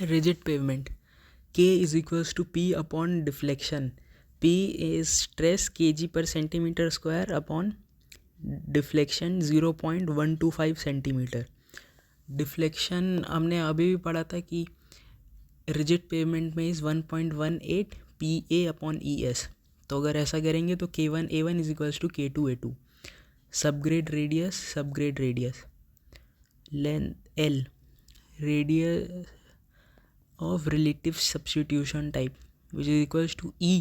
Rigid pavement. K is equals to P upon deflection. P is stress kg per centimeter square upon deflection 0.125 centimetre. Deflection हमने अभी भी पढ़ा था कि rigid pavement में is 1.18 PA upon ES. तो अगर ऐसा करेंगे तो K1A1 is equals to K2A2. Subgrade radius length L, radius of relative substitution type, which is equals to E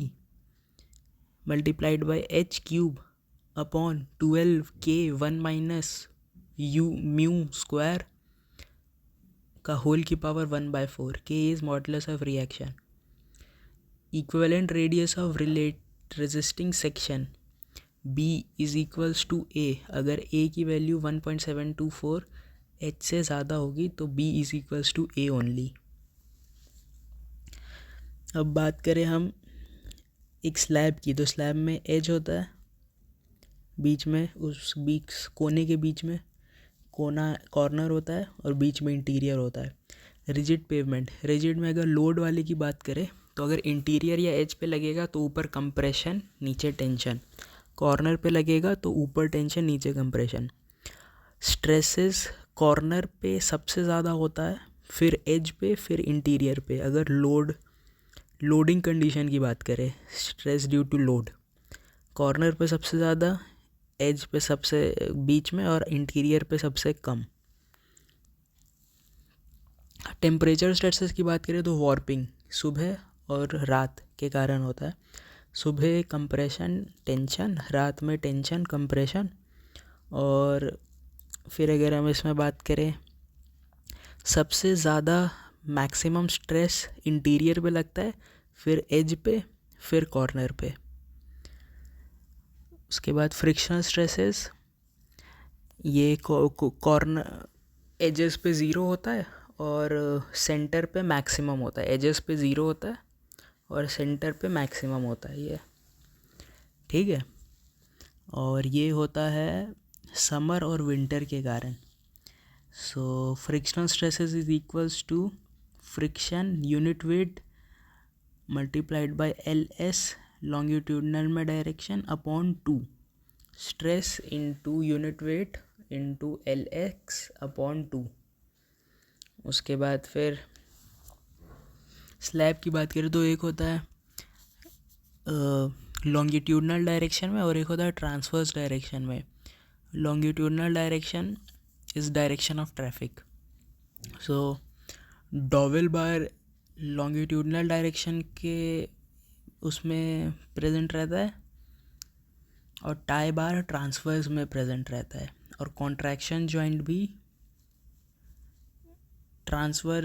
multiplied by H cube upon 12K 1 minus U mu square का whole की power 1/4. K is modulus of reaction. Equivalent radius of resisting section B is equals to A. अगर A की value 1.724 H से ज़्यादा होगी तो B is equals to A only. अब बात करें हम एक स्लैब की, तो स्लैब में एज होता है बीच में, उस बीच कोने के बीच में कॉर्नर होता है और बीच में इंटीरियर होता है. रिजिड पेवमेंट, रिजिड में अगर लोड वाले की बात करें तो अगर इंटीरियर या एज पे लगेगा तो ऊपर कंप्रेशन नीचे टेंशन, कॉर्नर पे लगेगा तो ऊपर टेंशन नीचे कंप्रेशन. स्ट्रेसेस कॉर्नर पे सबसे ज़्यादा होता है, फिर एज पे, फिर इंटीरियर पे. अगर लोडिंग कंडीशन की बात करें, stress due to load, corner पे सबसे ज़्यादा, एज पे सबसे बीच में और इंटीरियर पे सबसे कम. टेम्परेचर स्ट्रेसेस की बात करें तो वार्पिंग सुबह और रात के कारण होता है. सुबह कंप्रेशन टेंशन, रात में टेंशन कंप्रेशन. और फिर अगर हम इसमें बात करें, सबसे ज़्यादा मैक्सिमम स्ट्रेस इंटीरियर पे लगता है, फिर एज पे, फिर कॉर्नर पे. उसके बाद फ्रिक्शनल स्ट्रेसेस, ये कॉर्नर एजेस पे ज़ीरो होता है और सेंटर पे मैक्सिमम होता है. एजेस पे ज़ीरो होता है और सेंटर पे मैक्सिमम होता है, ये ठीक है. और ये होता है समर और विंटर के कारण. So frictional stresses is equals to friction unit weight multiplied by LS longitudinal में direction upon 2 stress into unit weight into LX upon 2. उसके बाद फिर स्लैब की बात करें तो एक होता है लॉन्गिट्यूडनल डायरेक्शन में और एक होता है ट्रांसवर्स डायरेक्शन में. Longitudinal direction is direction of traffic. So dowel bar longitudinal direction के उसमें प्रेजेंट रहता है और टाई बार ट्रांसवर्स में प्रेजेंट रहता है. और कॉन्ट्रैक्शन जॉइंट भी ट्रांसफर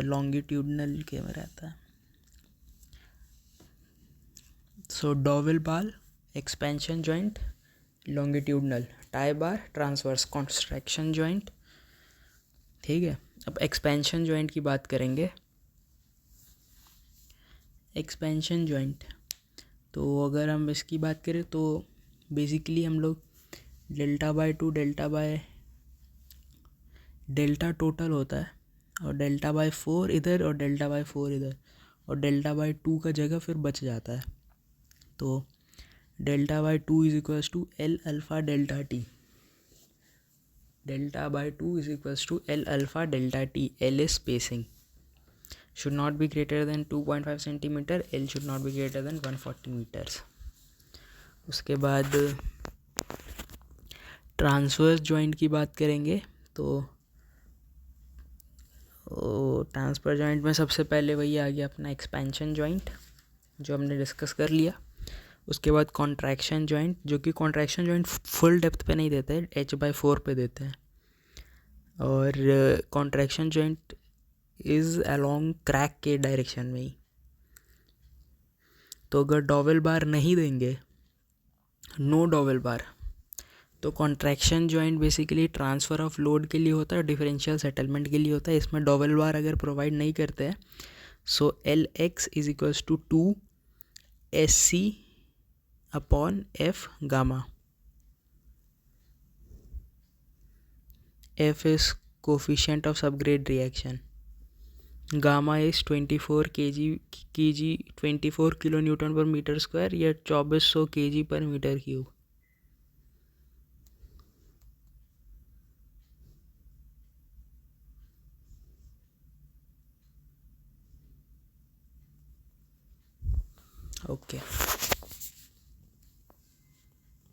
लॉन्गिट्यूडनल के में रहता है. So dowel bar expansion joint longitudinal, tie bar transverse, contraction joint, ठीक है. अब एक्सपेंशन जॉइंट की बात करेंगे. एक्सपेंशन जॉइंट, तो अगर हम इसकी बात करें तो बेसिकली हम लोग डेल्टा टोटल होता है और Δ/4 इधर और Δ/4 इधर और Δ/2 का जगह फिर बच जाता है. तो Δ/2 is equals to L alpha delta T. Δ/2 is equals to L alpha delta t. L is spacing, should not be greater than 2.5 centimeter. L should not be greater than 140 meters. उसके बाद ट्रांसवर्स जॉइंट की बात करेंगे तो transfer joint में सबसे पहले वही आ गया अपना एक्सपेंशन जॉइंट जो हमने डिस्कस कर लिया. उसके बाद कॉन्ट्रैक्शन जॉइंट, जो कि कॉन्ट्रैक्शन जॉइंट फुल डेप्थ पे नहीं देते हैं, H/4 पे देते हैं. और contraction joint is along crack के डायरेक्शन में ही. तो अगर डॉवेल बार नहीं देंगे, नो डॉवेल बार, तो contraction joint basically transfer of load के लिए होता है, डिफरेंशियल सेटलमेंट के लिए होता है. इसमें डॉवेल बार अगर प्रोवाइड नहीं करते हैं, so LX is equals to 2SC upon F gamma. F is coefficient of subgrade reaction. Gamma is 24 kilo newton per metre square या 2400 kg पर मीटर क्यूब। ओके।